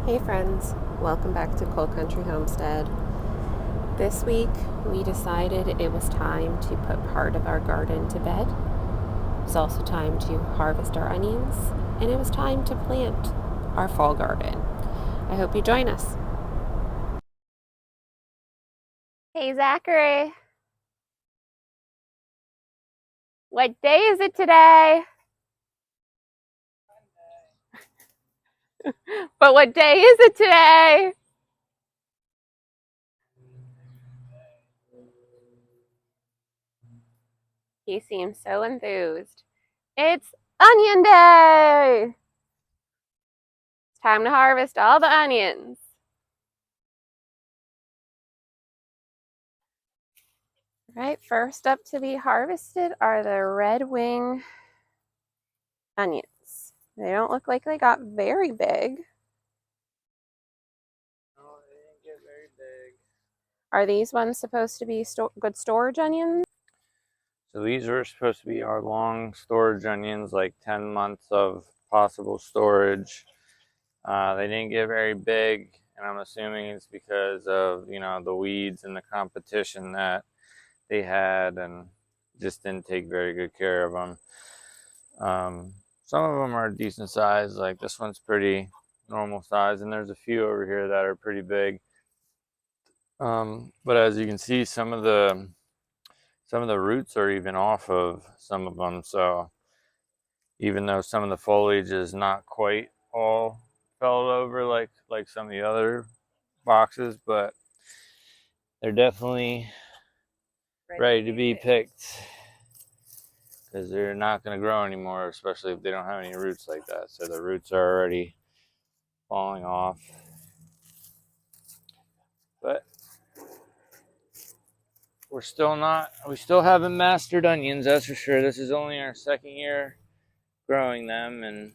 Hey friends, welcome back to Coal Country Homestead. This week we decided it was time to put part of our garden to bed. It was also time to harvest our onions, and it was time to plant our fall garden. I hope you join us. Hey Zachary, what day is it today? But what day is it today? He seems so enthused. It's Onion Day! It's time to harvest all the onions. Right, first up to be harvested are the red wing onions. They don't look like they got very big. No, they didn't get very big. Are these ones supposed to be good storage onions? So these are supposed to be our long storage onions, like 10 months of possible storage. They didn't get very big, and I'm assuming it's because of, the weeds and the competition that they had, and just didn't take very good care of them. Some of them are decent size, like this one's pretty normal size, and there's a few over here that are pretty big. But as you can see, some of the roots are even off of some of them, so even though some of the foliage is not quite all fell over like some of the other boxes, but they're definitely ready to be picked, because they're not going to grow anymore, especially if they don't have any roots like that. So the roots are already falling off. But we still haven't mastered onions, that's for sure. This is only our second year growing them, and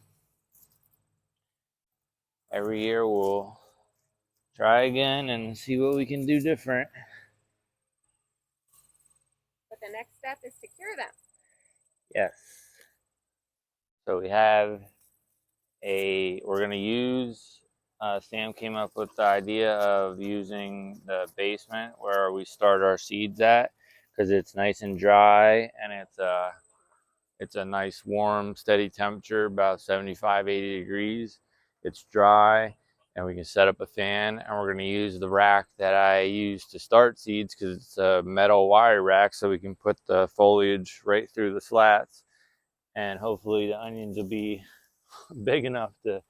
every year we'll try again and see what we can do different. But the next step is to cure them. Yes. So we're going to use, Sam came up with the idea of using the basement where we start our seeds at, because it's nice and dry, and it's a nice warm steady temperature, about 75-80 degrees. It's dry, and we can set up a fan, and we're going to use the rack that I use to start seeds, because it's a metal wire rack, so we can put the foliage right through the slats, and hopefully the onions will be big enough to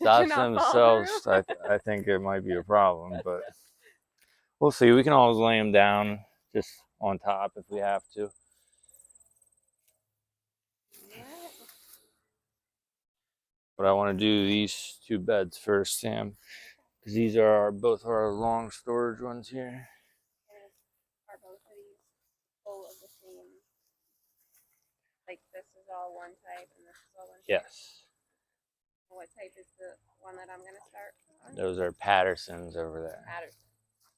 stop themselves. I think it might be a problem, but we'll see. We can always lay them down just on top if we have to. But I want to do these two beds first, Sam, because these are both our long storage ones here. Are both of these full of the same? Like this is all one type and this is all one type? Yes. What type is the one that I'm going to start on? Those are Pattersons over there. Patterson.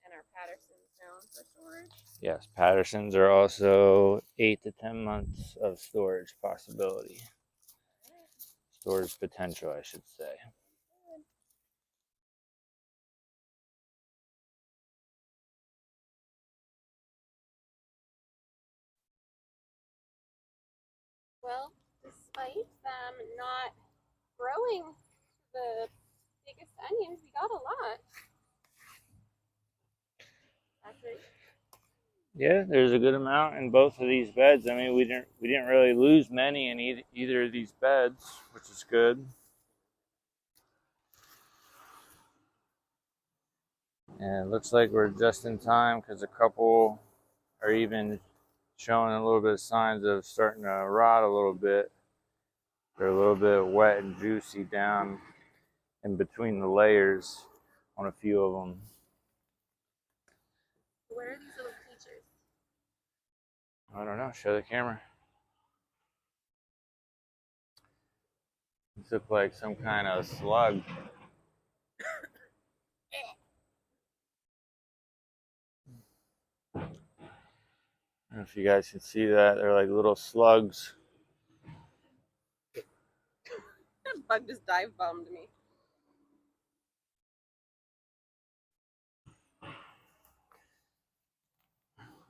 And are Pattersons known for storage? Yes, Pattersons are also 8 to 10 months of storage possibility. Storage potential, I should say. Well, despite them not growing the biggest onions, we got a lot. Actually, Yeah, there's a good amount in both of these beds. I mean, we didn't really lose many in either of these beds, which is good. And it looks like we're just in time, because a couple are even showing a little bit of signs of starting to rot a little bit. They're a little bit wet and juicy down in between the layers on a few of them. what are these little creatures? I don't know. Show the camera. These look like some kind of slug. I don't know if you guys can see that. They're like little slugs. That bug just dive bombed me.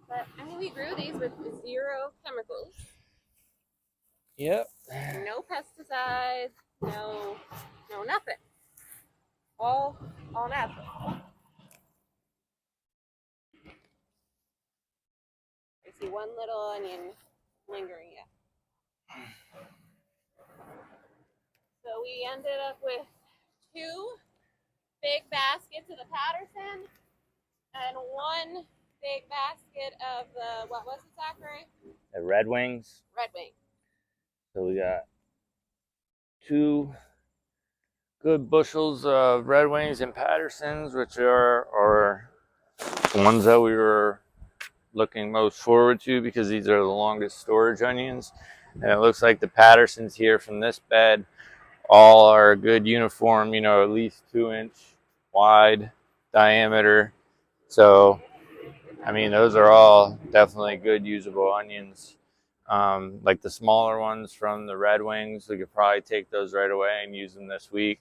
But I mean, we grew these with 0 chemicals. Yep. No pesticides, no nothing. All natural. I see one little onion lingering yet. So we ended up with 2 big baskets of the Patterson and 1 big basket of the, what was it, Zachary? The Red Wings. Red Wing. So we got 2 good bushels of Red Wings and Pattersons, which are the ones that we were looking most forward to because these are the longest storage onions. And it looks like the Pattersons here from this bed all are a good uniform, you know, at least 2-inch wide diameter. So, I mean, those are all definitely good usable onions. Like the smaller ones from the Red Wings, we could probably take those right away and use them this week.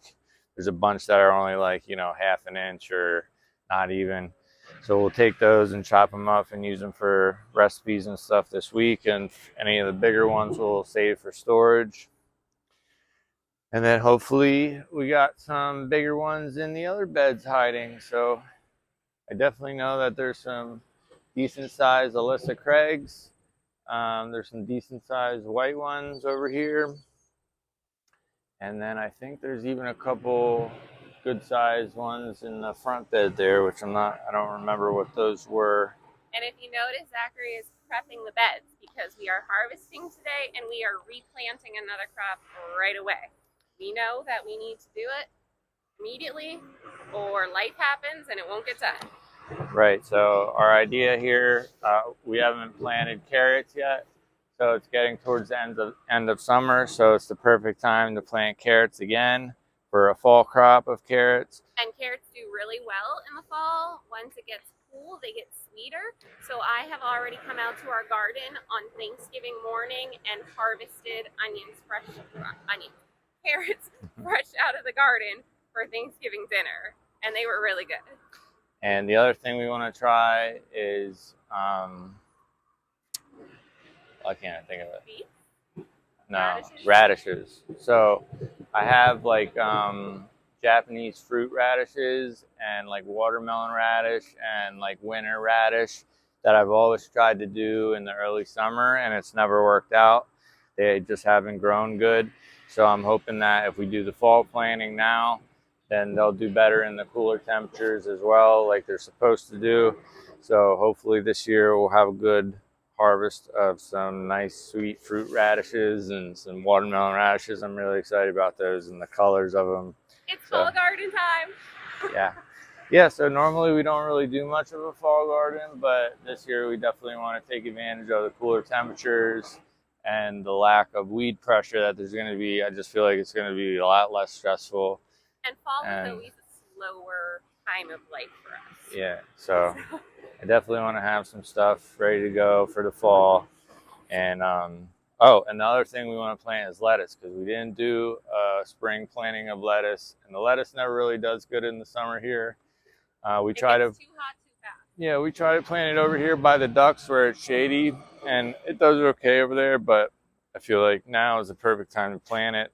There's a bunch that are only like, you know, 1/2 inch or not even. So we'll take those and chop them up and use them for recipes and stuff this week. And any of the bigger ones we'll save for storage. And then hopefully we got some bigger ones in the other beds hiding. So I definitely know that there's some decent sized Alyssa Craigs. There's some decent sized white ones over here. And then I think there's even a couple good sized ones in the front bed there, which I don't remember what those were. And if you notice, Zachary is prepping the beds because we are harvesting today and we are replanting another crop right away. We know that we need to do it immediately or life happens and it won't get done. Right, so our idea here, we haven't planted carrots yet, so it's getting towards the end of summer, so it's the perfect time to plant carrots again for a fall crop of carrots. And carrots do really well in the fall. Once it gets cool, they get sweeter. So I have already come out to our garden on Thanksgiving morning and harvested carrots fresh out of the garden for Thanksgiving dinner, and they were really good. And the other thing we want to try is, I can't think of it. Beets? No, radishes. So I have like Japanese fruit radishes and like watermelon radish and like winter radish that I've always tried to do in the early summer and it's never worked out. They just haven't grown good. So I'm hoping that if we do the fall planting now, then they'll do better in the cooler temperatures as well, like they're supposed to do. So hopefully this year we'll have a good harvest of some nice sweet fruit radishes and some watermelon radishes. I'm really excited about those and the colors of them. It's fall garden time. Yeah, so normally we don't really do much of a fall garden, but this year we definitely want to take advantage of the cooler temperatures and the lack of weed pressure that there's going to be. I just feel like it's going to be a lot less stressful. And fall is always a slower time of life for us. Yeah, so I definitely want to have some stuff ready to go for the fall. And and the other thing we want to plant is lettuce because we didn't do a spring planting of lettuce, and the lettuce never really does good in the summer here. We try to too hot too fast. Yeah, we try to plant it over here by the ducks where it's shady, and it does okay over there. But I feel like now is the perfect time to plant it,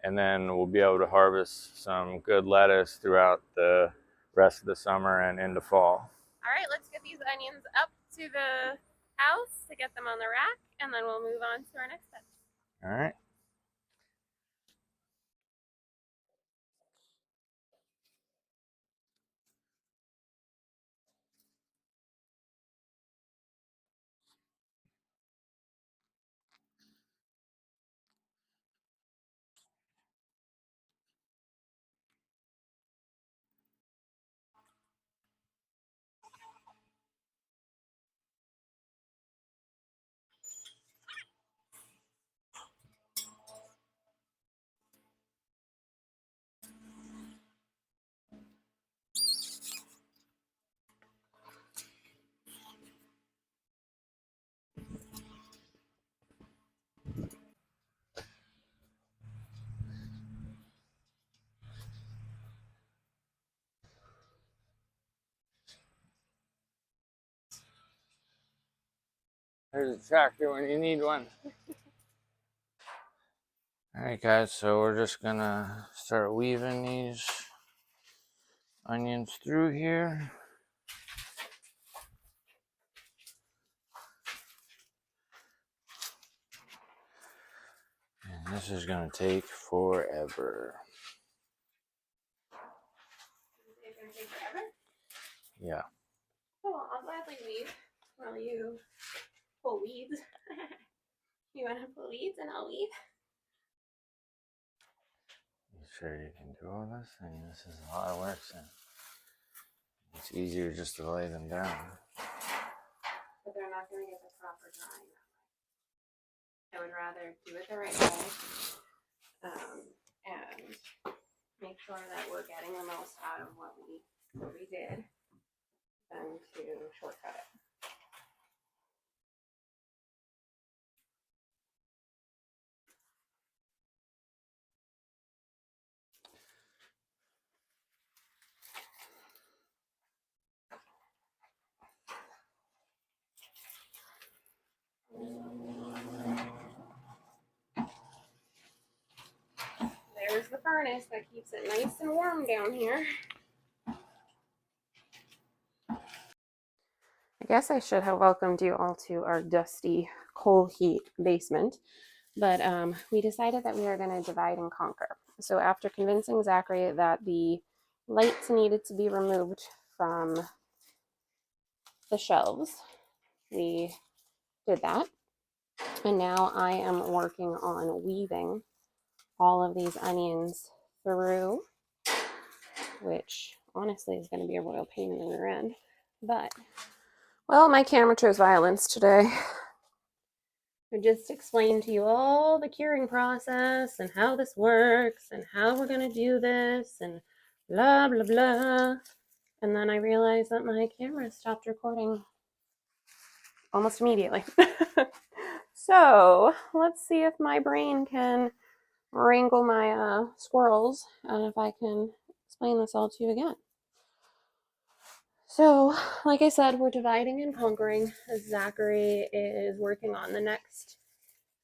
and then we'll be able to harvest some good lettuce throughout the rest of the summer and into fall. All right, let's get these onions up to the house to get them on the rack, and then we'll move on to our next step. All right. There's a tractor when you need one. Alright guys, so we're just gonna start weaving these onions through here. And this is gonna take forever. It's gonna take forever? Yeah. Oh, I'll gladly weave while you pull weeds. You wanna pull weeds and I'll weave? You sure you can do all this? I mean, this is a lot of work, so it's easier just to lay them down. But they're not gonna get the proper drying that way. I would rather do it the right way, and make sure that we're getting the most out of what we did than to shortcut it. There's the furnace that keeps it nice and warm down here. I guess I should have welcomed you all to our dusty coal heat basement, but we decided that we are going to divide and conquer. So after convincing Zachary that the lights needed to be removed from the shelves, we did that. And now I am working on weaving all of these onions through, which honestly is going to be a royal pain in the rear end. But, well, my camera chose violence today. I just explained to you all the curing process and how this works and how we're going to do this and blah, blah, blah. And then I realized that my camera stopped recording almost immediately. So let's see if my brain can wrangle my squirrels and if I can explain this all to you again. So, like I said, we're dividing and conquering. Zachary is working on the next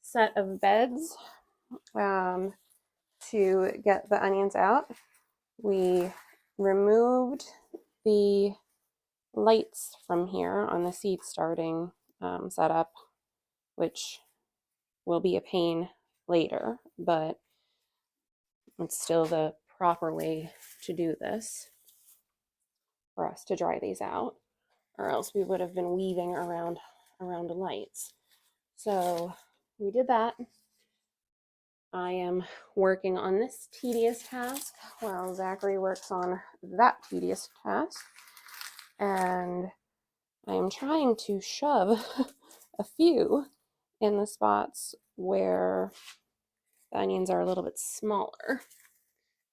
set of beds to get the onions out. We removed the lights from here on the seed starting setup, which will be a pain later, but it's still the proper way to do this for us to dry these out, or else we would have been weaving around the lights. So we did that. I am working on this tedious task while Zachary works on that tedious task. And I am trying to shove a few in the spots where the onions are a little bit smaller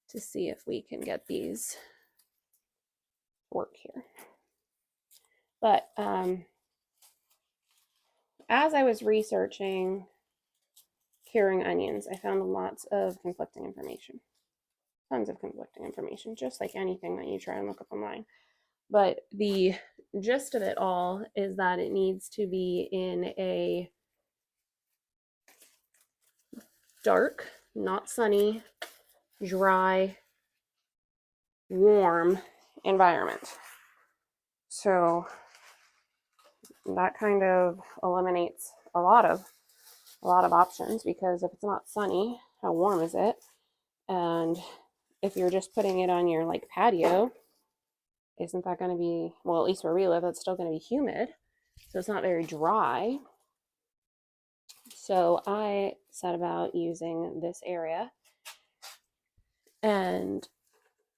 to see if we can get these work here. But as I was researching curing onions, I found lots of conflicting information. Tons of conflicting information, just like anything that you try and look up online. But the gist of it all is that it needs to be in a dark, not sunny, dry, warm environment. So that kind of eliminates a lot of options, because if it's not sunny, how warm is it? And if you're just putting it on your like patio, isn't that going to be, well, at least where we live, it's still going to be humid, so it's not very dry. So I set about using this area and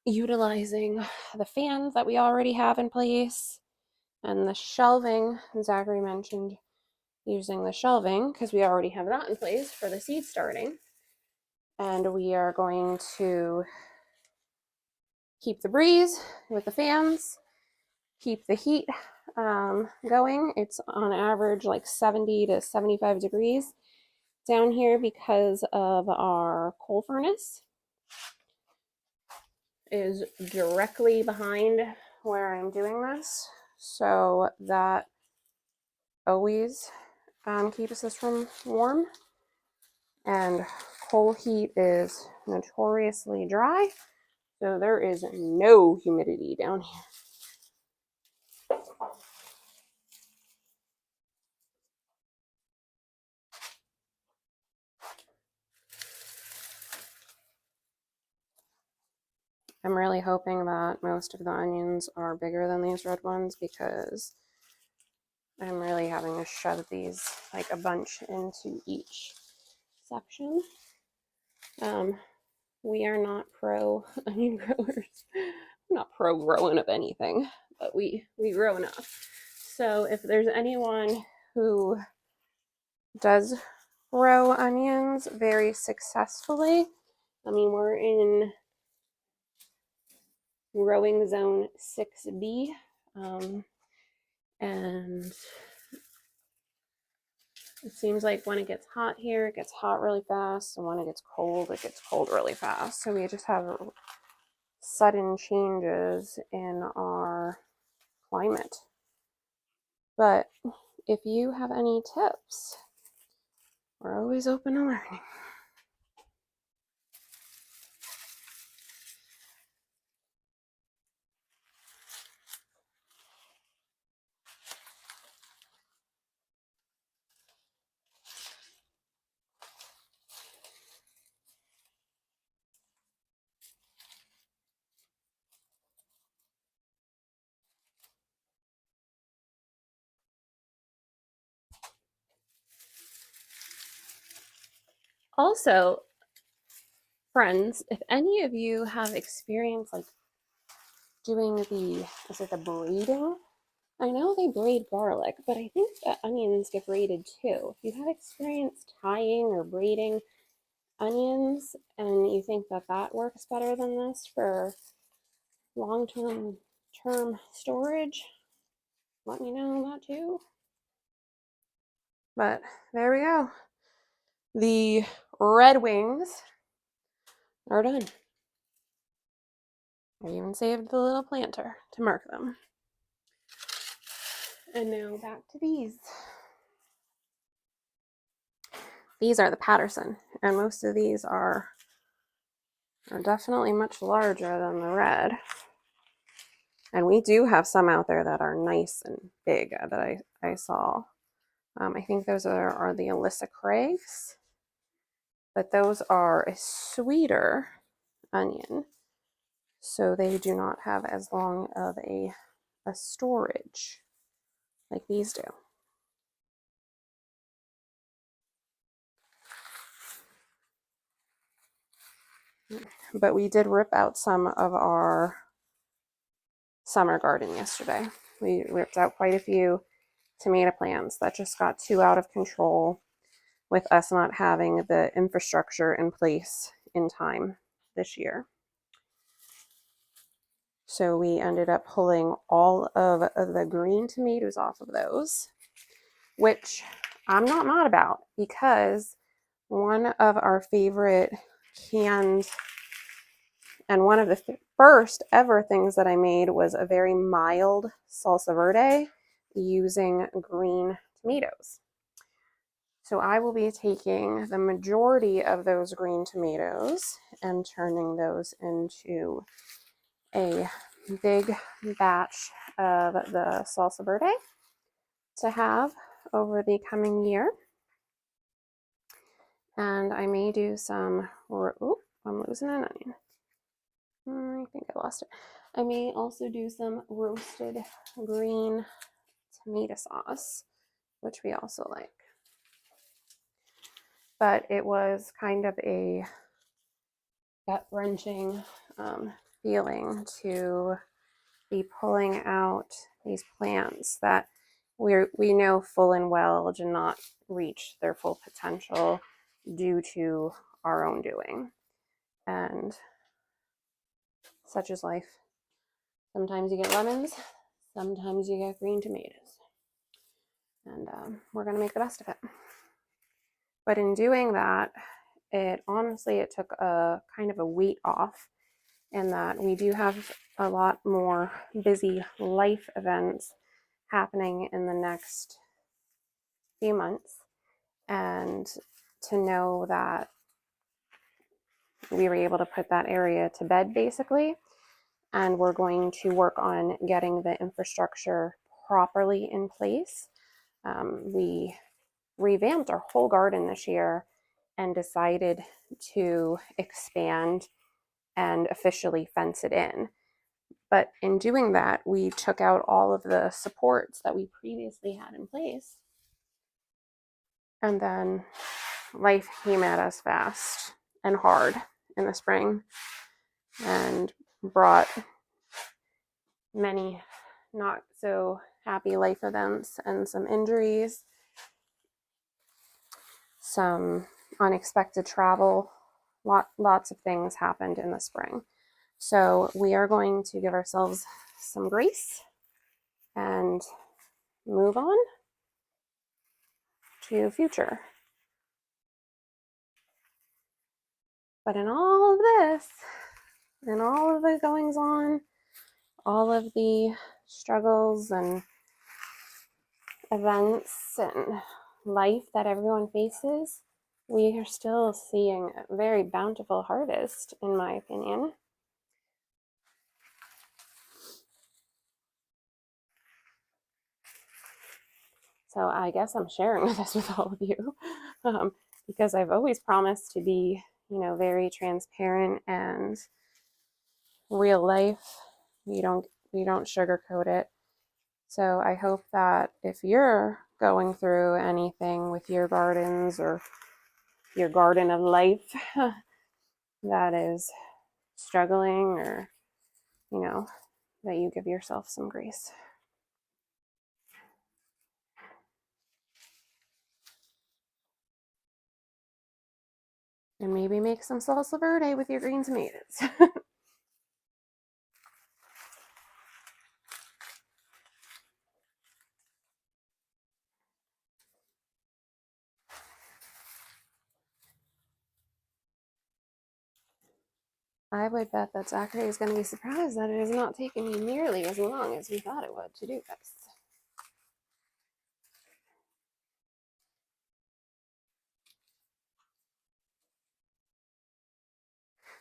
utilizing the fans that we already have in place and the shelving. Zachary mentioned using the shelving because we already have that in place for the seed starting. And we are going to keep the breeze with the fans, keep the heat going. It's on average like 70 to 75 degrees down here because of our coal furnace is directly behind where I'm doing this. So that always keep the system warm. And coal heat is notoriously dry, so there is no humidity down here. I'm really hoping that most of the onions are bigger than these red ones because I'm really having to shove these like a bunch into each section. We are not pro onion growers. We're not pro growing of anything, but we grow enough. So if there's anyone who does grow onions very successfully, I mean, we're in growing zone 6B, and it seems like when it gets hot here, it gets hot really fast, and when it gets cold really fast. So we just have sudden changes in our climate. But if you have any tips, we're always open to learning. Also, friends, if any of you have experience like doing is it the braiding? I know they braid garlic, but I think that onions get braided too. If you have experience tying or braiding onions and you think that that works better than this for long-term storage, let me know that too. But there we go. The red wings are done. I even saved the little planter to mark them. And now back to these. These are the Patterson, and most of these are definitely much larger than the red. And we do have some out there that are nice and big that I saw. I think those are the SAMAKRVZ, but those are a sweeter onion, so they do not have as long of a storage like these do. But we did rip out some of our summer garden yesterday. We ripped out quite a few tomato plants that just got too out of control with us not having the infrastructure in place in time this year. So we ended up pulling all of the green tomatoes off of those, which I'm not mad about because one of our favorite canned and one of the first ever things that I made was a very mild salsa verde using green tomatoes. So I will be taking the majority of those green tomatoes and turning those into a big batch of the salsa verde to have over the coming year. And I may do some, I'm losing an onion. I think I lost it. I may also do some roasted green tomato sauce, which we also like. But it was kind of a gut-wrenching feeling to be pulling out these plants that we know full and well do not reach their full potential due to our own doing. And such is life. Sometimes you get lemons, sometimes you get green tomatoes. And we're going to make the best of it. But in doing that, it took a kind of a weight off in that we do have a lot more busy life events happening in the next few months. and to know that we were able to put that area to bed basically. And we're going to work on getting the infrastructure properly in place. We revamped our whole garden this year and decided to expand and officially fence it in. But in doing that, we took out all of the supports that we previously had in place. And then life came at us fast and hard in the spring and brought many not so happy life events and some injuries, some unexpected travel. Lots of things happened in the spring. So we are going to give ourselves some grace and move on to future. But in all of this, in all of the goings on, all of the struggles and events and life that everyone faces, we are still seeing a very bountiful harvest, in my opinion. So I guess I'm sharing this with all of you because I've always promised to be, very transparent and real life. We don't sugarcoat it. So I hope that if you're going through anything with your gardens or your garden of life that is struggling, or that you give yourself some grace. And maybe make some salsa verde with your green tomatoes. I would bet that Zachary is going to be surprised that it has not taken me nearly as long as we thought it would to do this.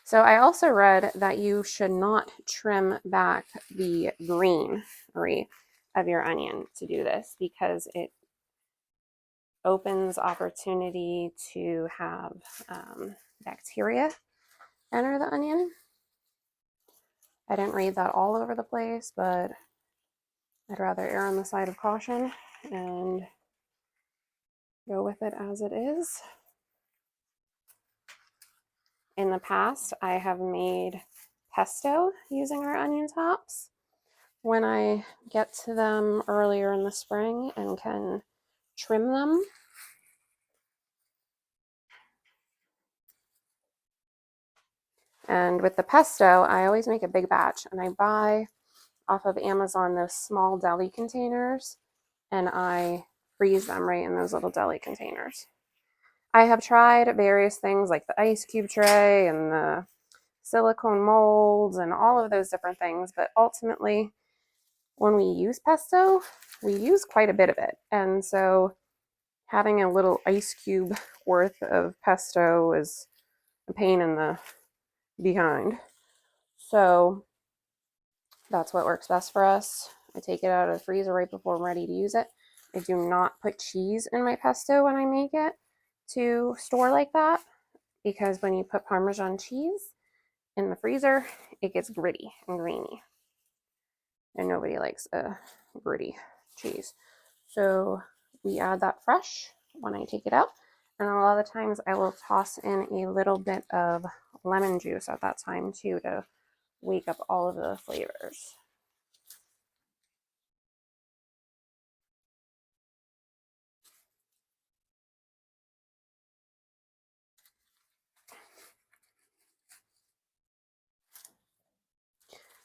So I also read that you should not trim back the greenery of your onion to do this because it opens opportunity to have bacteria enter the onion. I didn't read that all over the place, but I'd rather err on the side of caution and go with it as it is. In the past, I have made pesto using our onion tops. When I get to them earlier in the spring and can trim them, and with the pesto, I always make a big batch, and I buy off of Amazon those small deli containers, and I freeze them right in those little deli containers. I have tried various things like the ice cube tray and the silicone molds and all of those different things, but ultimately, when we use pesto, we use quite a bit of it. And so having a little ice cube worth of pesto is a pain in the behind. So that's what works best for us. I take it out of the freezer right before I'm ready to use it. I do not put cheese in my pesto when I make it to store like that, because when you put Parmesan cheese in the freezer, it gets gritty and grainy. And nobody likes a gritty cheese. So we add that fresh when I take it out. And a lot of the times I will toss in a little bit of lemon juice at that time too, to wake up all of the flavors.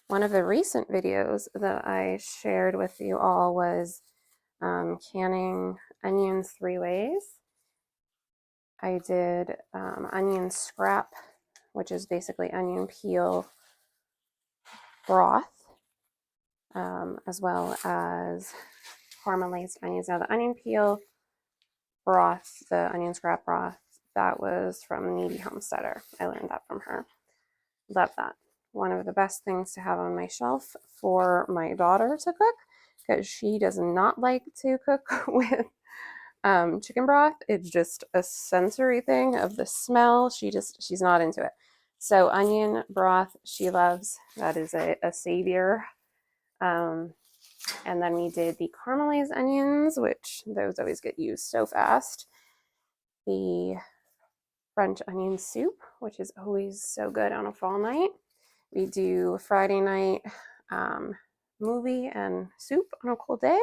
One of the recent videos that I shared with you all was canning onions 3 ways. I did onion scrap, which is basically onion peel broth, as well as caramelized onions. Now the onion peel broth, the onion scrap broth. That was from Needy Homesteader. I learned that from her. Love that. One of the best things to have on my shelf for my daughter to cook, because she does not like to cook with chicken broth. It's just a sensory thing of the smell. She's not into it. So onion broth she loves. That is a savior. And then we did the caramelized onions, which those always get used so fast. The French onion soup, which is always so good on a fall night. We do Friday night movie and soup on a cold day.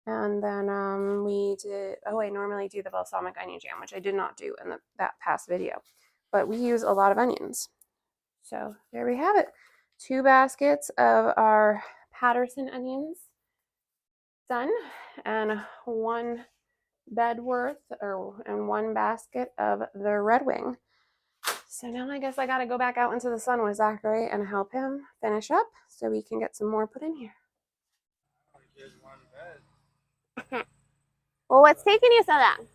And then we did, I normally do the balsamic onion jam, which I did not do in that past video. But we use a lot of onions. So there we have it. 2 baskets of our Patterson onions done, and 1 bed worth and 1 basket of the Red Wing. So now I guess I got to go back out into the sun with Zachary and help him finish up so we can get some more put in here. Well, what's taking you so long?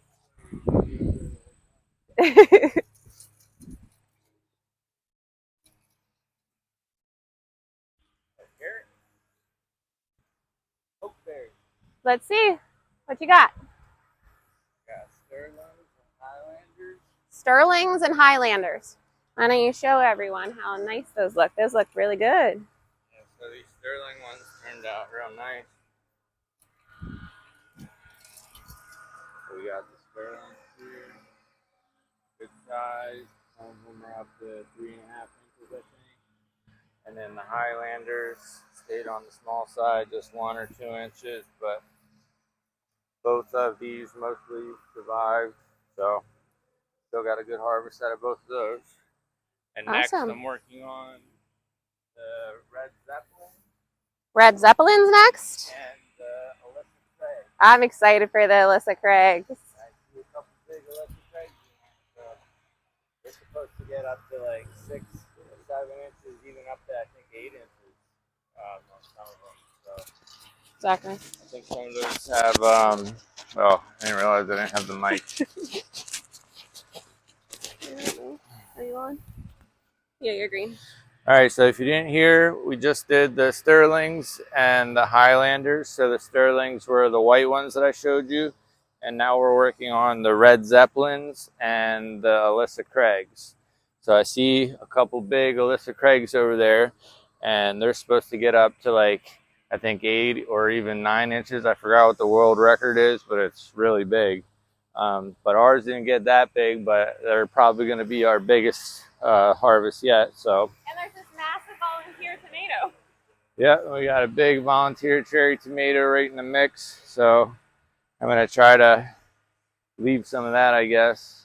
Let's see. What you got? Got Sterlings and Highlanders. Sterlings and Highlanders. Why don't you show everyone how nice those look? Those look really good. Yeah, so these Sterling ones turned out real nice. So we got the Sterlings here. Good size. Some of them are up to 3.5 inches, I think. And then the Highlanders stayed on the small side, just 1 or 2 inches, but both of these mostly survived. So still got a good harvest out of both of those. And next I'm working on the Red Zeppelin. Red Zeppelin's next? And Alyssa Craig. I'm excited for the Alyssa Craigs. I see a couple big Alyssa Craigs in here. So they're supposed to get up to like 6 or 7 inches, even up to I think 8 inches on some of them. So Exactly. I think some of those have oh, I didn't realize I didn't have the mic. Are you on? Yeah, you're green. All right, so if you didn't hear, we just did the Sterlings and the Highlanders. So the Sterlings were the white ones that I showed you, and now we're working on the Red Zeppelins and the Alyssa Craigs. So I see a couple big Alyssa Craigs over there, and they're supposed to get up to like, I think 8 or even 9 inches. I forgot what the world record is, but it's really big. But ours didn't get that big, but they're probably going to be our biggest harvest yet. So. And there's this massive volunteer tomato. Yeah, we got a big volunteer cherry tomato right in the mix. So I'm going to try to leave some of that, I guess.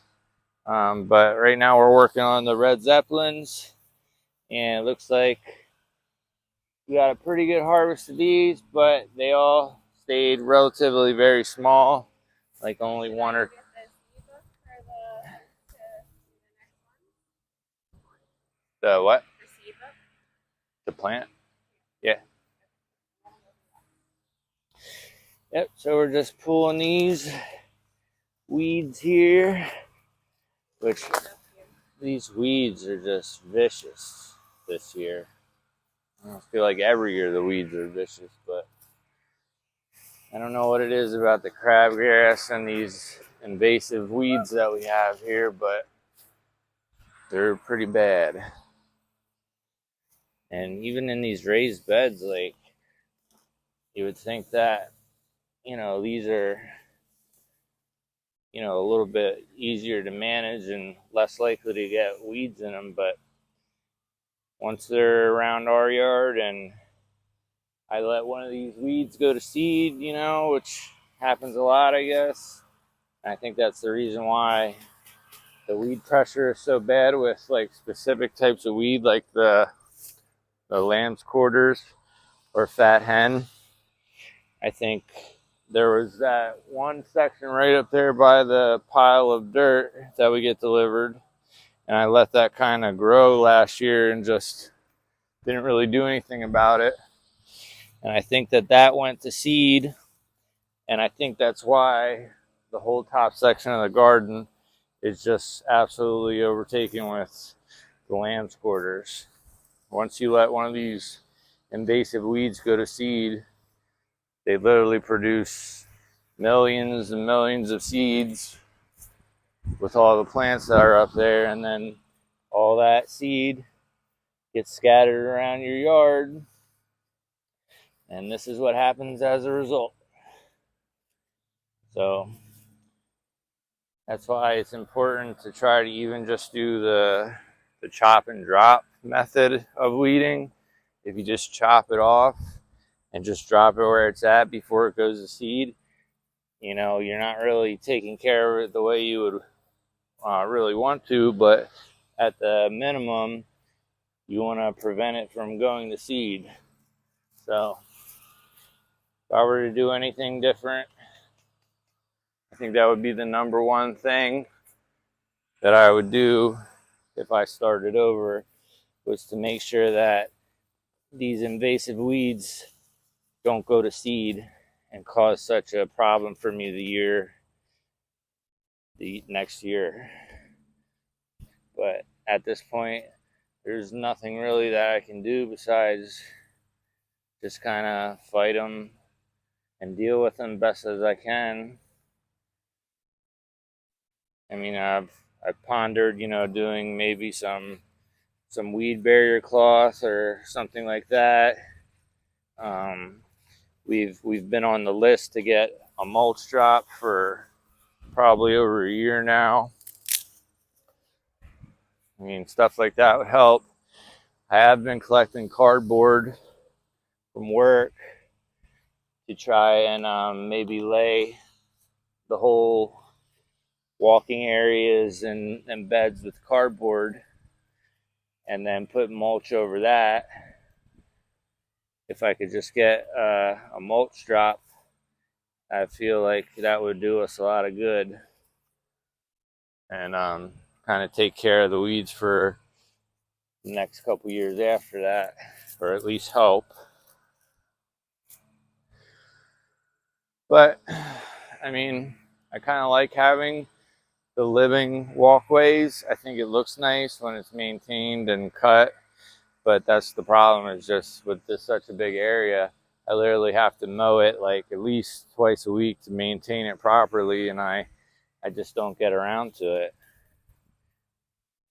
But right now we're working on the Red Zeppelins, and it looks like we got a pretty good harvest of these, but they all stayed relatively very small, like only 1 or... The what? The plant? Yeah. Yep, so we're just pulling these weeds here, which these weeds are just vicious this year. I feel like every year the weeds are vicious, but I don't know what it is about the crabgrass and these invasive weeds that we have here, but they're pretty bad. And even in these raised beds, like, you would think that, you know, these are, you know, a little bit easier to manage and less likely to get weeds in them, but once they're around our yard and I let one of these weeds go to seed, you know, which happens a lot, I guess. And I think that's the reason why the weed pressure is so bad with like specific types of weed, like the lamb's quarters or fat hen. I think there was that one section right up there by the pile of dirt that we get delivered, and I let that kind of grow last year and just didn't really do anything about it. And I think that went to seed, and I think that's why the whole top section of the garden is just absolutely overtaken with the lamb's quarters. Once you let one of these invasive weeds go to seed, they literally produce millions and millions of seeds with all the plants that are up there, and then all that seed gets scattered around your yard, and this is what happens as a result. So that's why it's important to try to even just do the chop and drop method of weeding. If you just chop it off and just drop it where it's at before it goes to seed, you know, you're not really taking care of it the way you would really want to, but at the minimum, you want to prevent it from going to seed. So if I were to do anything different, I think that would be the number one thing that I would do if I started over, was to make sure that these invasive weeds don't go to seed and cause such a problem for me the next year. But at this point, there's nothing really that I can do besides just kind of fight them and deal with them best as I can. I mean, I've pondered, you know, doing maybe some weed barrier cloth or something like that. We've been on the list to get a mulch drop for probably over a year now. I mean, stuff like that would help. I have been collecting cardboard from work to try and maybe lay the whole walking areas and beds with cardboard, and then put mulch over that. If I could just get a mulch drop, I feel like that would do us a lot of good, and kind of take care of the weeds for the next couple years after that, or at least help. But I mean, I kind of like having the living walkways. I think it looks nice when it's maintained and cut, but that's the problem, is just with this such a big area, I literally have to mow it like at least twice a week to maintain it properly, and I just don't get around to it.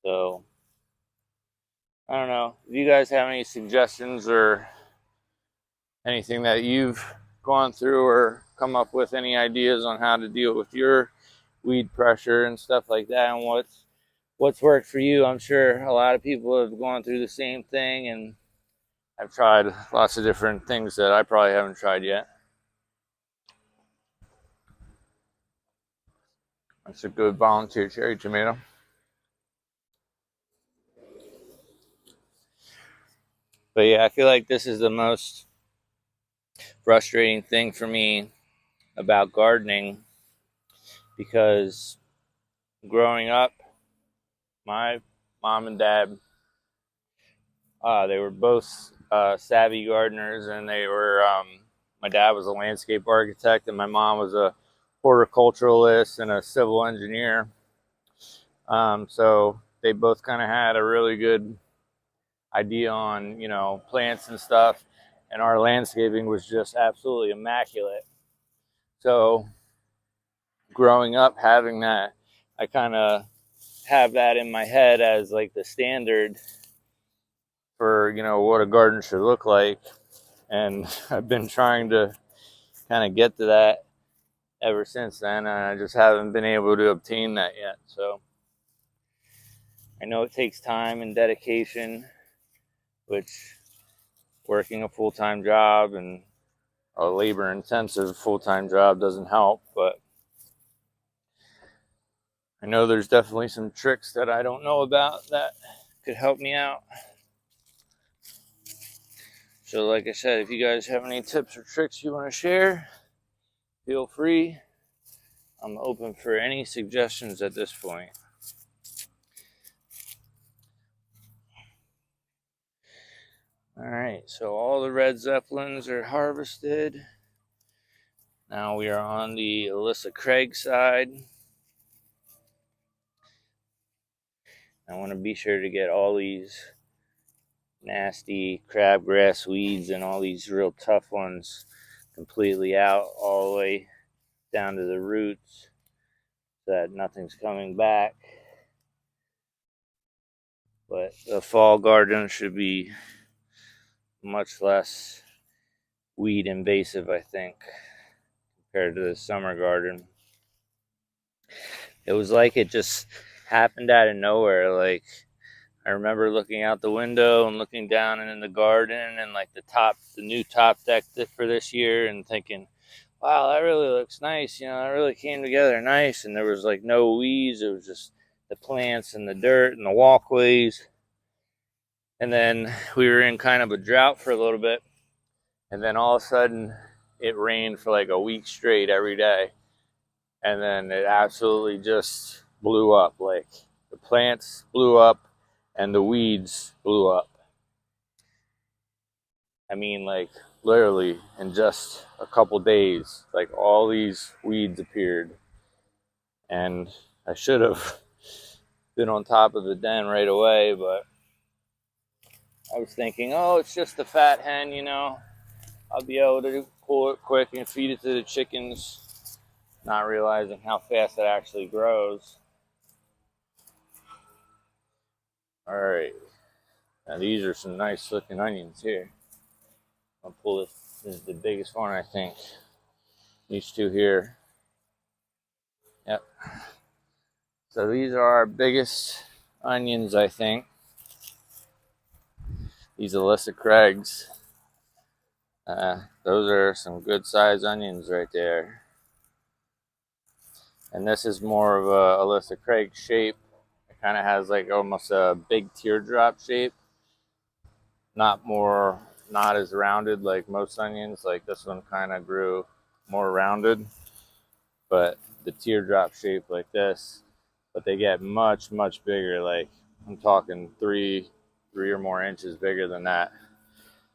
So I don't know if you guys have any suggestions or anything that you've gone through or come up with, any ideas on how to deal with your weed pressure and stuff like that, and what's worked for you. I'm sure a lot of people have gone through the same thing, and I've tried lots of different things that I probably haven't tried yet. That's a good volunteer cherry tomato. But yeah, I feel like this is the most frustrating thing for me about gardening, because growing up, my mom and dad, they were both savvy gardeners, and they were, my dad was a landscape architect and my mom was a horticulturalist and a civil engineer. So they both kind of had a really good idea on, you know, plants and stuff, and our landscaping was just absolutely immaculate. So growing up having that, I kind of have that in my head as like the standard for, you know, what a garden should look like, and I've been trying to kind of get to that ever since then, and I just haven't been able to obtain that yet. So I know it takes time and dedication, which working a full-time job and a labor-intensive full-time job doesn't help, but I know there's definitely some tricks that I don't know about that could help me out. So like I said, if you guys have any tips or tricks you want to share, feel free. I'm open for any suggestions at this point. All right, so all the red zeppelins are harvested. Now we are on the Alyssa Craig side. I want to be sure to get all these nasty crabgrass weeds and all these real tough ones completely out, all the way down to the roots, so that nothing's coming back. But the fall garden should be much less weed invasive, I think, compared to the summer garden. It was like it just happened out of nowhere. Like, I remember looking out the window and looking down and in the garden and like the new top deck for this year, and thinking, wow, that really looks nice. You know, that really came together nice. And there was like no weeds. It was just the plants and the dirt and the walkways. And then we were in kind of a drought for a little bit. And then all of a sudden it rained for like a week straight every day. And then it absolutely just blew up. Like, the plants blew up and the weeds blew up. I mean, like, literally in just a couple days, like, all these weeds appeared. And I should have been on top of the den right away, but I was thinking, oh, it's just a fat hen, you know, I'll be able to pull it quick and feed it to the chickens, not realizing how fast it actually grows. All right, now these are some nice looking onions here. I'll pull this. This is the biggest one, I think. These two here. Yep. So these are our biggest onions, I think. These Alyssa Craigs. Those are some good sized onions right there. And this is more of a Alyssa Craig shape. It kind of has like almost a big teardrop shape. Not as rounded like most onions. Like, this one kind of grew more rounded, but the teardrop shape like this. But they get much, much bigger. Like, I'm talking three or more inches bigger than that.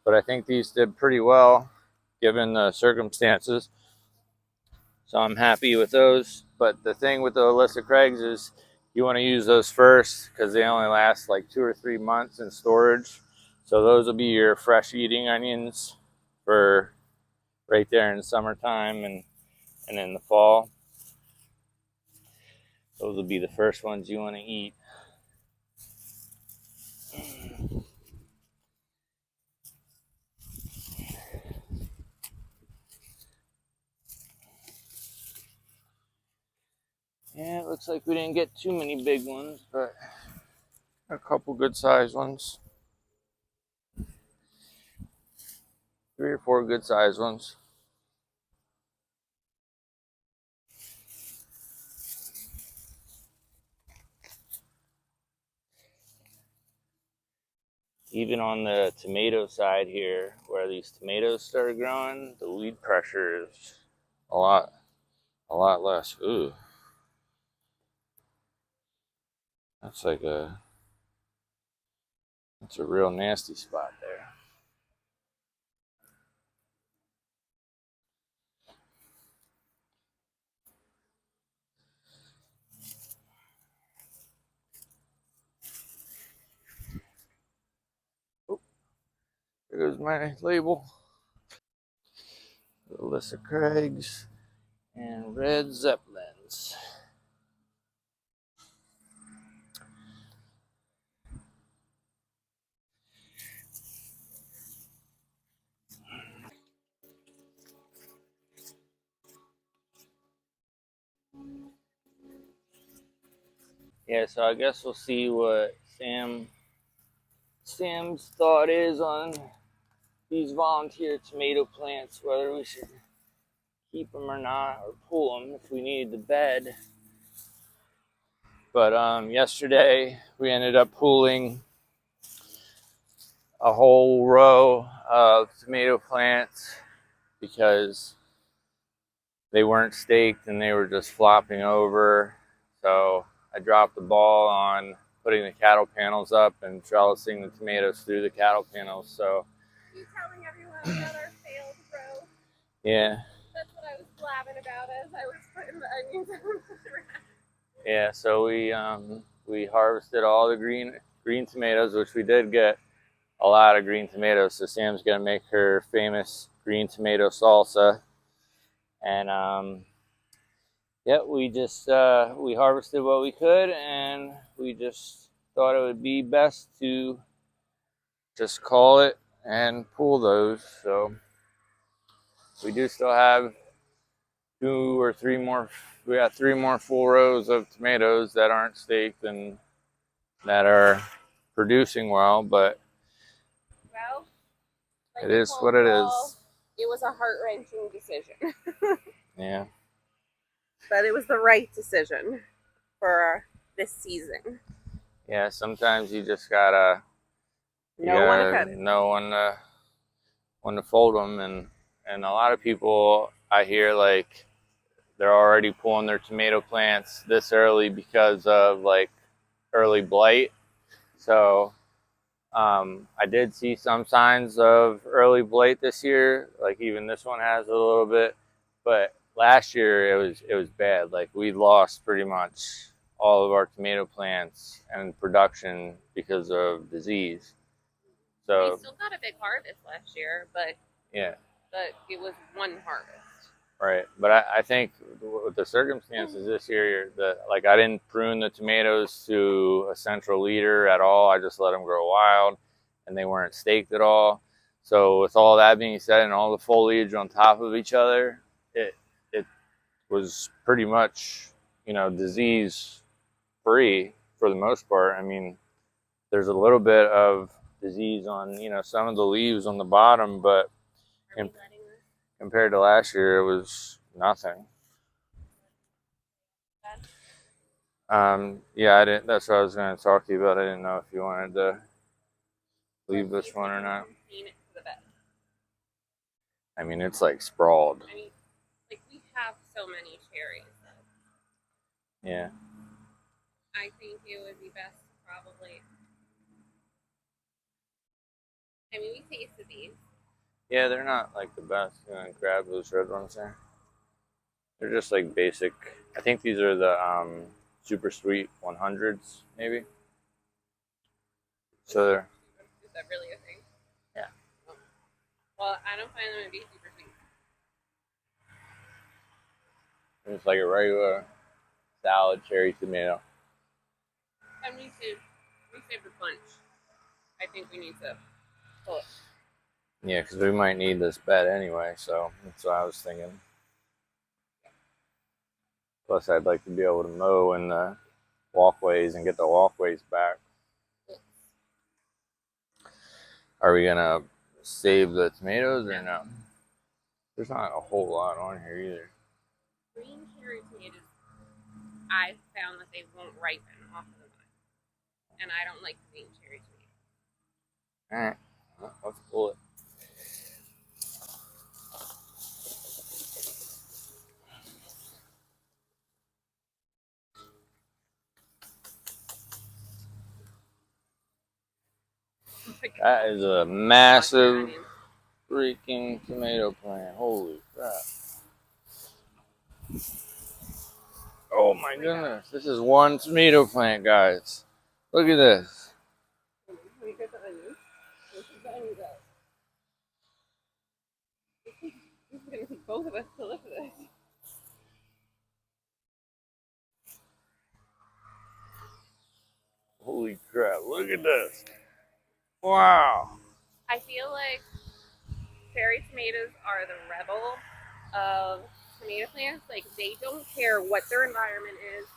But I think these did pretty well given the circumstances. So I'm happy with those. But the thing with the Alyssa Craigs is you want to use those first because they only last like 2 or 3 months in storage. So those will be your fresh eating onions for right there in the summertime and in the fall. Those will be the first ones you want to eat. Yeah, it looks like we didn't get too many big ones, but a couple good sized ones. 3 or 4 good sized ones. Even on the tomato side here, where these tomatoes started growing, the weed pressure is a lot less. Ooh, that's a real nasty spot there. Oh, there goes my label. Alyssa Craigs and Red Zeppelins. Yeah, so I guess we'll see what Sam's thought is on these volunteer tomato plants, whether we should keep them or not, or pull them if we need the bed. But yesterday we ended up pulling a whole row of tomato plants because they weren't staked and they were just flopping over. So I dropped the ball on putting the cattle panels up and trellising the tomatoes through the cattle panels. So you telling everyone about our failed row? Yeah. That's what I was laughing about as I was putting the onions on the rack. Yeah, so we harvested all the green tomatoes, which we did get a lot of green tomatoes. So Sam's gonna make her famous green tomato salsa, and yeah, we just we harvested what we could, and we just thought it would be best to just call it and pull those. So we do still have 2 or 3 more. We got 3 more full rows of tomatoes that aren't staked and that are producing well, but Well, like it is what it is. It was a heart-wrenching decision. Yeah. But it was the right decision for this season. Yeah, sometimes you just gotta Know when to cut it. know when to fold them, and a lot of people I hear, like, they're already pulling their tomato plants this early because of like early blight. So I did see some signs of early blight this year. Like even this one has a little bit, but last year it was bad. Like we lost pretty much all of our tomato plants and production because of disease. So we still got a big harvest last year, but yeah, it was one harvest. right. But I think with the circumstances this year, like I didn't prune the tomatoes to a central leader at all. I just let them grow wild, and they weren't staked at all. So with all that being said, and all the foliage on top of each other, it was pretty much, you know, disease free for the most part. I mean, there's a little bit of disease on, you know, some of the leaves on the bottom, but compared to last year, it was nothing. Yeah, I didn't. That's what I was going to talk to you about. I didn't know if you wanted to leave this one or not. I mean, it's like sprawled. I mean, like we have so many cherries. Yeah. I think it would be best to probably. I mean, we tasted these. Yeah, they're not like the best. You know, grab those red ones there. They're just like basic. I think these are the super sweet 100s, maybe. So they're. Is that really a thing? Yeah. Well, I don't find them to be super sweet. It's like a regular salad cherry tomato. And we saved a bunch. I think we need to pull it. Yeah, because we might need this bed anyway, so that's what I was thinking. Plus, I'd like to be able to mow in the walkways and get the walkways back. Are we gonna save the tomatoes or no? There's not a whole lot on here either. Green cherry tomatoes, I found that they won't ripen off of the vine. And I don't like green cherry tomatoes. Alright, well, let's pull it. That is a massive freaking tomato plant. Holy crap. Oh my goodness. This is one tomato plant, guys. Look at this. Let me get the onions. This is the onions out. This is going to take both of us to look at this. Holy crap. Look at this. Wow. I feel like cherry tomatoes are the rebel of tomato plants. Like, they don't care what their environment is,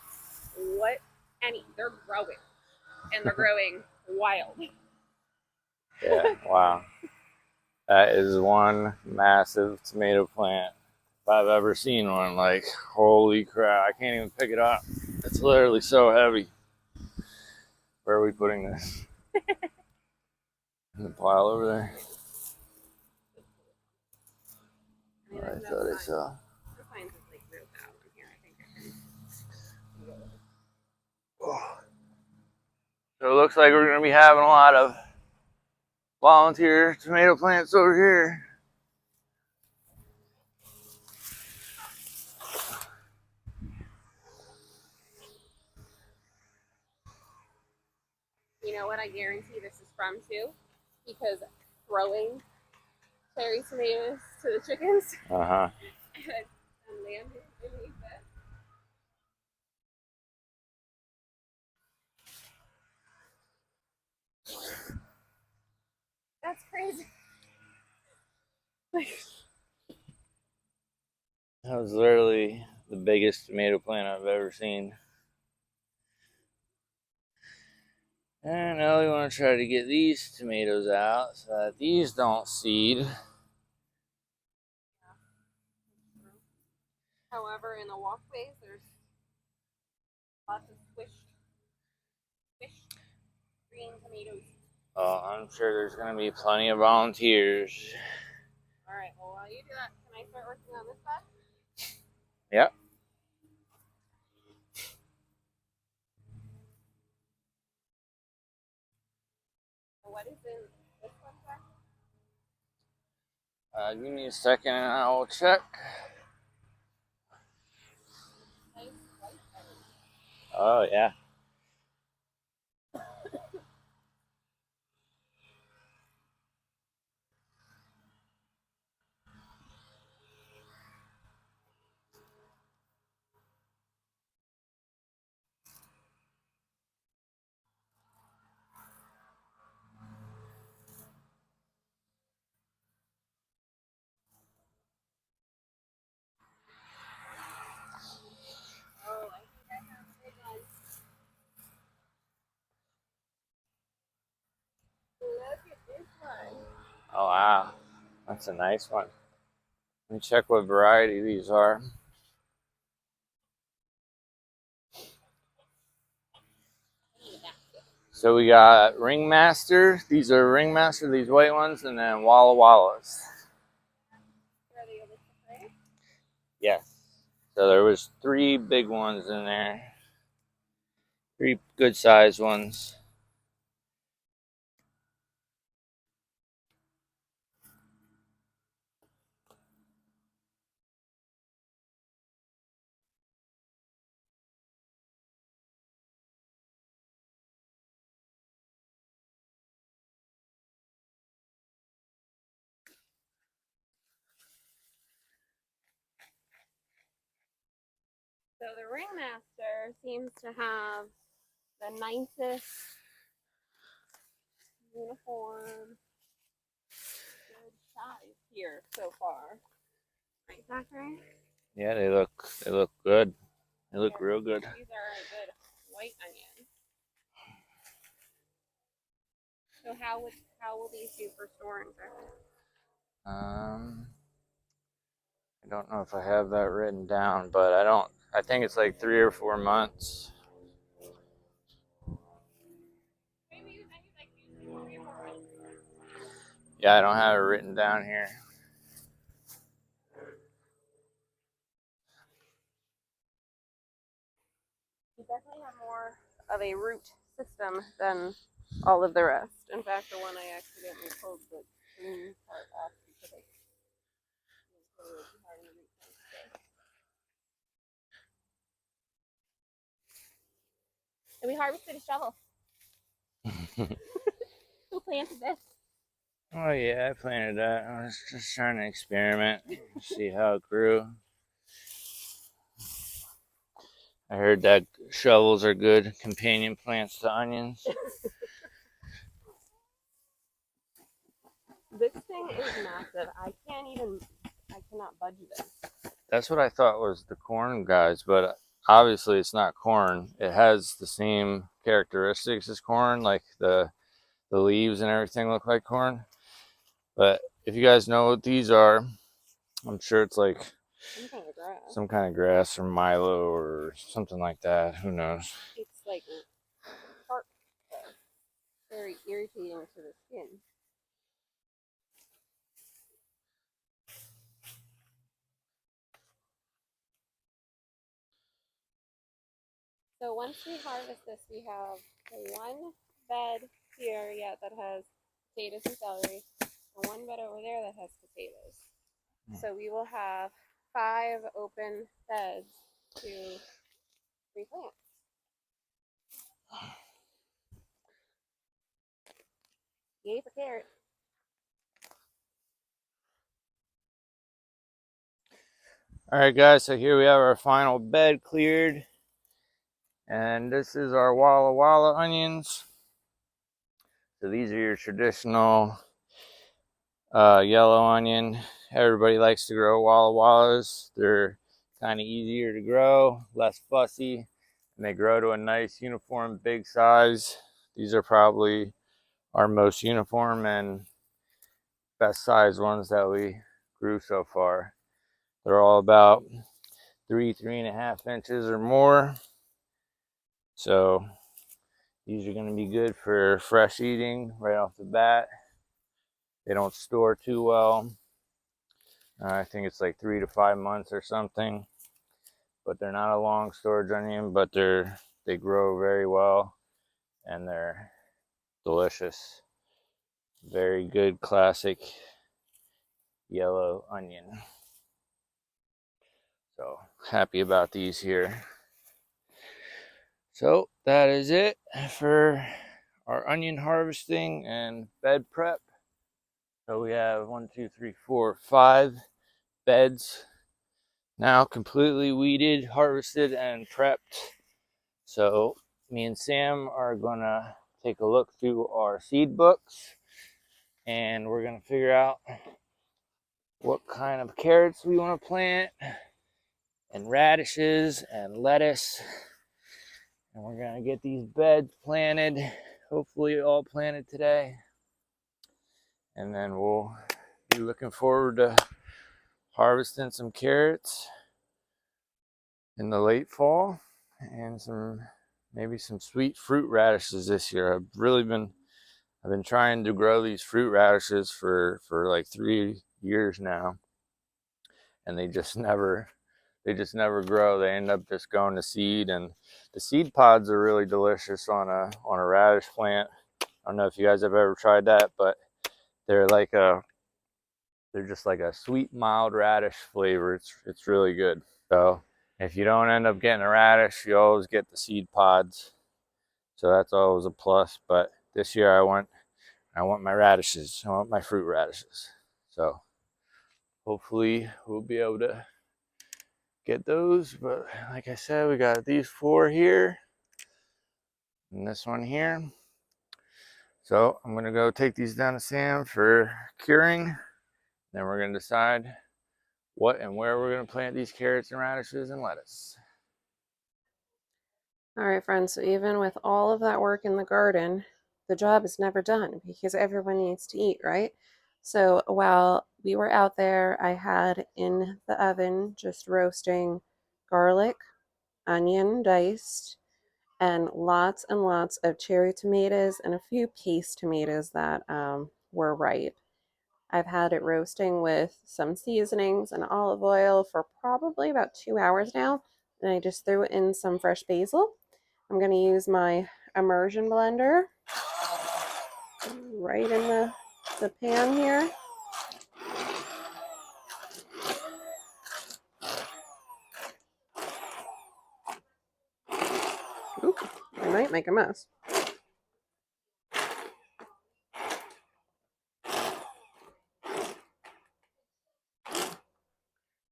they're growing. And they're growing wild. Yeah, wow. That is one massive tomato plant. If I've ever seen one, like, holy crap. I can't even pick it up. It's literally so heavy. Where are we putting this? In the pile over there? I thought I saw. So it looks like we're going to be having a lot of volunteer tomato plants over here. You know what? I guarantee this is from too, because throwing cherry tomatoes to the chickens Uh-huh. and landing beneath it. That's crazy. That was literally the biggest tomato plant I've ever seen. And now we want to try to get these tomatoes out so that these don't seed. However, in the walkways, there's lots of squished green tomatoes. Oh, I'm sure there's going to be plenty of volunteers. All right, well, while you do that, can I start working on this side? Yep. What is in this one, sir? Give me a second and I will check. Nice white berries. Oh, yeah. Oh, I think I have a big one. Look at this one. Oh, wow. That's a nice one. Let me check what variety these are. So we got Ringmaster. These are Ringmaster, these white ones, and then Walla Wallas. Are they able to play? Yes. So there was 3 big ones in there. 3 good sized ones. So the Ringmaster seems to have the nicest uniform, good size here so far. Right, Zachary? Yeah, they look good. They look real good. These are a good white onion. So how will these do for storing, Zachary? I don't know if I have that written down, but I think it's like 3 or 4 months. Yeah, I don't have it written down here. You definitely have more of a root system than all of the rest. In fact, the one I accidentally pulled the green part off because it was really too hard in the root system. And we harvested a shovel. Who planted this? Oh yeah, I planted that. I was just trying to experiment, see how it grew. I heard that shovels are good companion plants to onions. This thing is massive. I cannot budge this. That's what I thought was the corn, guys, but obviously it's not corn. It has the same characteristics as corn, like the leaves and everything look like corn. But if you guys know what these are, I'm sure it's like some kind of grass or Milo or something like that. Who knows? It's like sharp, very irritating to the skin. So once we harvest this, we have one bed here yet that has potatoes and celery, and one bed over there that has potatoes. So we will have 5 open beds to replant. Yay for carrot. All right, guys, so here we have our final bed cleared. And this is our Walla Walla onions. So these are your traditional yellow onion. Everybody likes to grow Walla Wallas. They're kind of easier to grow, less fussy, and they grow to a nice uniform big size. These are probably our most uniform and best size ones that we grew so far. They're all about 3.5 inches or more. So these are going to be good for fresh eating right off the bat. They don't store too well. I think it's like 3 to 5 months or something. But they're not a long storage onion, but they grow very well and they're delicious. Very good classic yellow onion. So happy about these here. So that is it for our onion harvesting and bed prep. So we have 5 beds now completely weeded, harvested, and prepped. So me and Sam are gonna take a look through our seed books and we're gonna figure out what kind of carrots we want to plant and radishes and lettuce. And we're gonna get these beds planted, hopefully all planted today. And then we'll be looking forward to harvesting some carrots in the late fall and maybe some sweet fruit radishes this year. I've been trying to grow these fruit radishes for like 3 years now, and they just never grow. They end up just going to seed, and the seed pods are really delicious on a radish plant. I don't know if you guys have ever tried that, but they're just like a sweet, mild radish flavor. It's really good. So if you don't end up getting a radish, you always get the seed pods. So that's always a plus. But this year I want my radishes. I want my fruit radishes. So hopefully we'll be able to get those. But like I said, we got these 4 here and this one here. So I'm gonna go take these down to Sam for curing. Then we're gonna decide what and where we're gonna plant these carrots and radishes and lettuce. All right, friends, so even with all of that work in the garden, the job is never done because everyone needs to eat, right? So while we were out there, I had in the oven just roasting garlic, onion diced, and lots of cherry tomatoes and a few paste tomatoes that were ripe. I've had it roasting with some seasonings and olive oil for probably about 2 hours now. And I just threw in some fresh basil. I'm going to use my immersion blender right in the pan here. Oop, I might make a mess.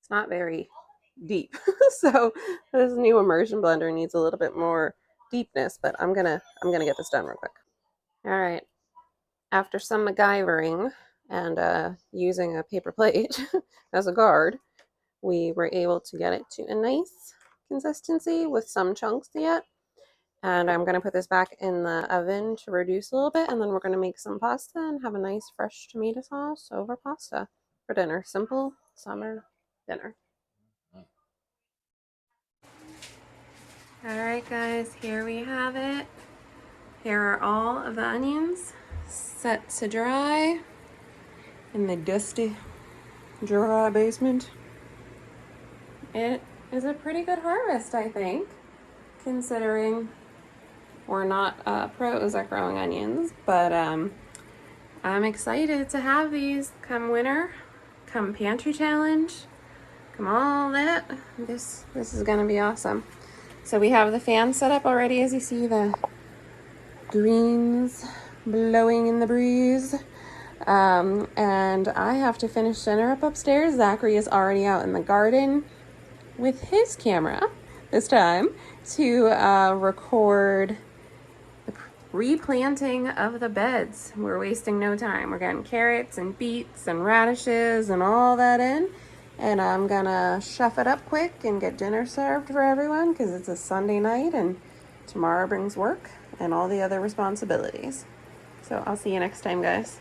It's not very deep. So this new immersion blender needs a little bit more deepness, but I'm gonna get this done real quick. All right. After some MacGyvering and using a paper plate as a guard, we were able to get it to a nice consistency with some chunks yet. And I'm going to put this back in the oven to reduce a little bit, and then we're going to make some pasta and have a nice fresh tomato sauce over pasta for dinner. Simple summer dinner. All right, guys, here we have it. Here are all of the onions set to dry in the dusty, dry basement. It is a pretty good harvest, I think, considering we're not pros at growing onions, but I'm excited to have these come winter, come pantry challenge, come all that. This is gonna be awesome. So we have the fan set up already, as you see, the greens blowing in the breeze. And I have to finish dinner up upstairs. Zachary is already out in the garden with his camera this time to record the replanting of the beds. We're wasting no time. We're getting carrots and beets and radishes and all that in. And I'm gonna chef it up quick and get dinner served for everyone because it's a Sunday night and tomorrow brings work and all the other responsibilities. So I'll see you next time, guys.